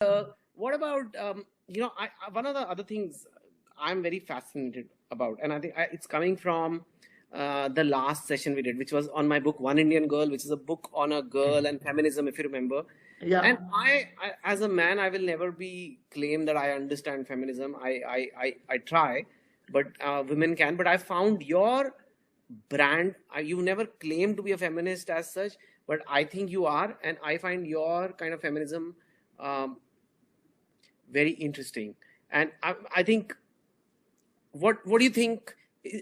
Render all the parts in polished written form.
What about one of the other things I'm very fascinated about, and I think it's coming from the last session we did, which was on my book One Indian Girl, which is a book on a girl and feminism, if you remember. Yeah. And I as a man, I will never be claim that I understand feminism. I try, but women can. But I found your brand. You never claim to be a feminist as such, but I think you are, and I find your kind of feminism very interesting. And I think, what do you think?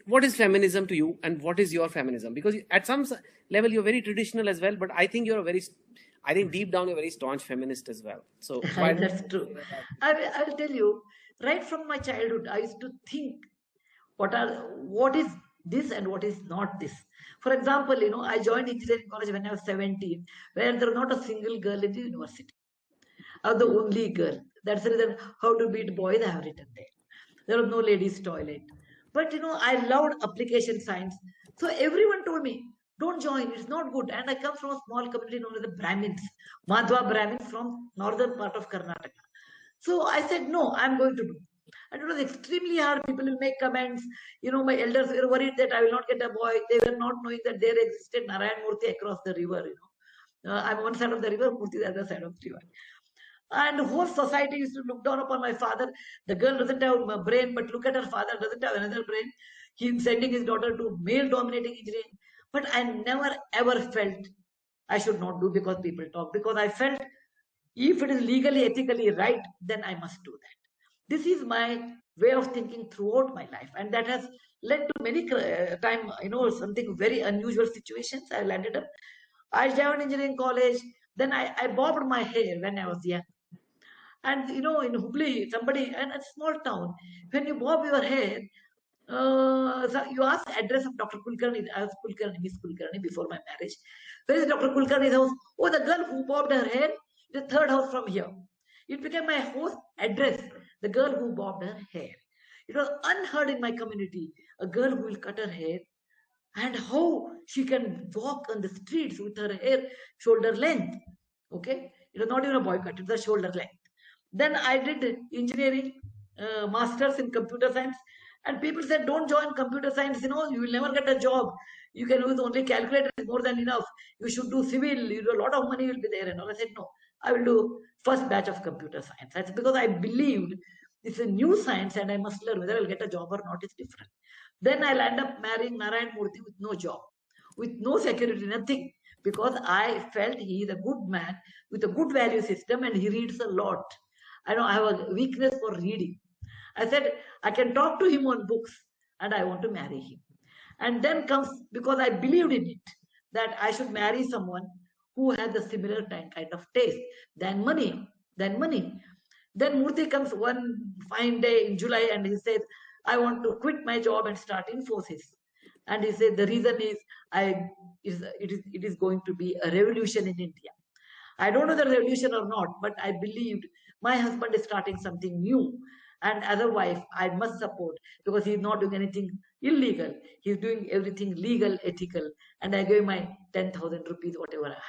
What is feminism to you, and what is your feminism? Because at some level you're very traditional as well, but I think I think deep down you're a very staunch feminist as well. So that's true. I'll tell you, right from my childhood, I used to think what is this and what is not this. For example, I joined engineering college when I was 17, where there was not a single girl in the university. I was the only girl. That's the reason how to beat boys I have written there. There was no ladies' toilet. But I loved application science. So everyone told me, don't join, it's not good. And I come from a small community known as the Brahmins, Madhva Brahmins from northern part of Karnataka. So I said, no, I'm going to do. And it was extremely hard. People will make comments. My elders were worried that I will not get a boy. They were not knowing that there existed Narayan Murthy across the river. I'm one side of the river, Murthy the other side of the river. And the whole society used to look down upon my father. The girl doesn't have a brain, but look at her father, doesn't have another brain. He's sending his daughter to male-dominating engineering. But I never ever felt I should not do because people talk. Because I felt if it is legally, ethically right, then I must do that. This is my way of thinking throughout my life. And that has led to many time, something very unusual situations. I landed up. I joined engineering college. Then I bobbed my hair when I was young. And in Hubli, somebody, and a small town, when you bob your hair, so you ask address of Dr. Kulkarni. I was Kulkarni, Miss Kulkarni before my marriage. Where is Dr. Kulkarni's house? Oh, the girl who bobbed her hair, the third house from here. It became my house address, the girl who bobbed her hair. It was unheard in my community, a girl who will cut her hair, and how she can walk on the streets with her hair shoulder length. Okay, it was not even a boy cut, it was a shoulder length. Then I did engineering, masters in computer science, and people said, don't join computer science, you will never get a job. You can use only calculator, is more than enough. You should do civil, a lot of money will be there. And all I said, no, I will do first batch of computer science. That's because I believed it's a new science and I must learn. Whether I'll get a job or not is different. Then I'll end up marrying Narayan Murthy with no job, with no security, nothing. Because I felt he is a good man with a good value system and he reads a lot. I have a weakness for reading. I said, I can talk to him on books and I want to marry him. And then comes, because I believed in it, that I should marry someone who has a similar kind of taste than money. Then Murthy comes one fine day in July and he says, I want to quit my job and start Infosys. And he said, the reason is, it is going to be a revolution in India. I don't know the revolution or not, but I believed my husband is starting something new. And as a wife, I must support because he's not doing anything illegal. He's doing everything legal, ethical. And I gave my 10,000 rupees, whatever I have.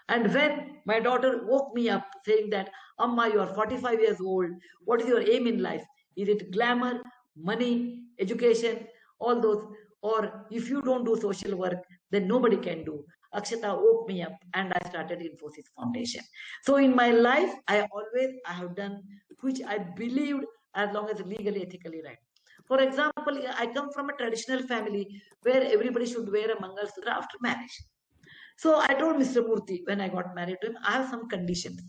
And when my daughter woke me up saying that, Amma, you are 45 years old. What is your aim in life? Is it glamour, money, education, all those? Or if you don't do social work, then nobody can do. Akshata woke me up and I started Infosys Foundation. So in my life, I have done which I believed as long as legally, ethically right. For example, I come from a traditional family where everybody should wear a Mangal Sutra after marriage. So I told Mr. Murthy when I got married to him, I have some conditions.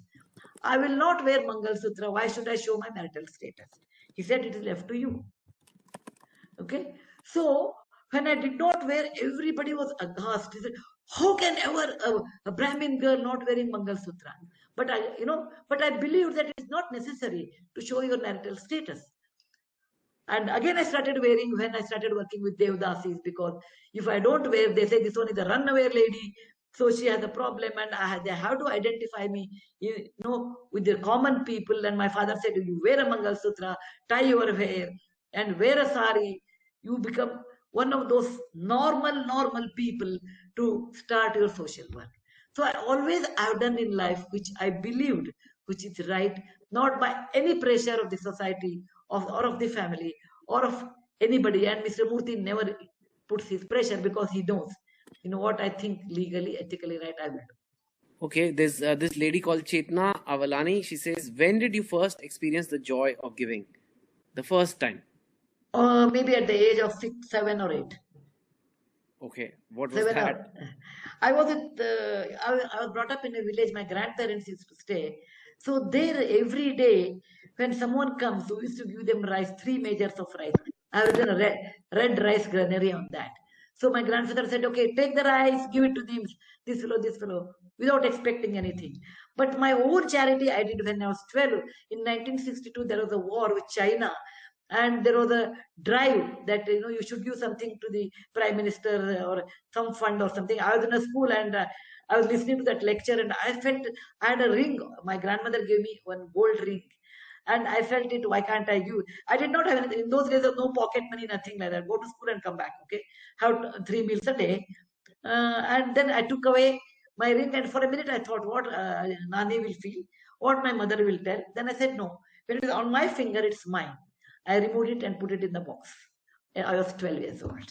I will not wear Mangal Sutra. Why should I show my marital status? He said, it is left to you. Okay. So when I did not wear, everybody was aghast. He said, how can ever a Brahmin girl not wearing Mangal Sutra? But I believe that it is not necessary to show your marital status. And again, I started wearing when I started working with Devdasis, because if I don't wear, they say this one is a runaway lady, so she has a problem, and they have to identify me, with the common people. And my father said, you wear a Mangal Sutra, tie your hair, and wear a sari, you become one of those normal people to start your social work. So I have done in life which I believed which is right, not by any pressure of the society or of the family or of anybody. And Mr. Murthy never puts his pressure because he knows, what I think legally, ethically right, I will do. Okay, there's this lady called Chetna Avalani. She says, when did you first experience the joy of giving? The first time. Maybe at the age of 6, 7 or 8. Okay, what was Seven that? I was I was brought up in a village. My grandparents used to stay. So there every day when someone comes, we used to give them rice, 3 measures of rice. I was in a red rice granary on that. So my grandfather said, okay, take the rice, give it to them, this fellow, without expecting anything. But my own charity I did when I was 12. In 1962, there was a war with China, and there was a drive that you should give something to the prime minister or some fund or something. I was in a school, and I was listening to that lecture, and I felt I had a ring. My grandmother gave me one gold ring, and I felt it. Why can't I give? I did not have anything in those days. There was no pocket money, nothing like that. Go to school and come back. Okay, have 3 meals a day, and then I took away my ring, and for a minute I thought, what Nani will feel, what my mother will tell. Then I said no. When it is on my finger, it's mine. I removed it and put it in the box. I was 12 years old.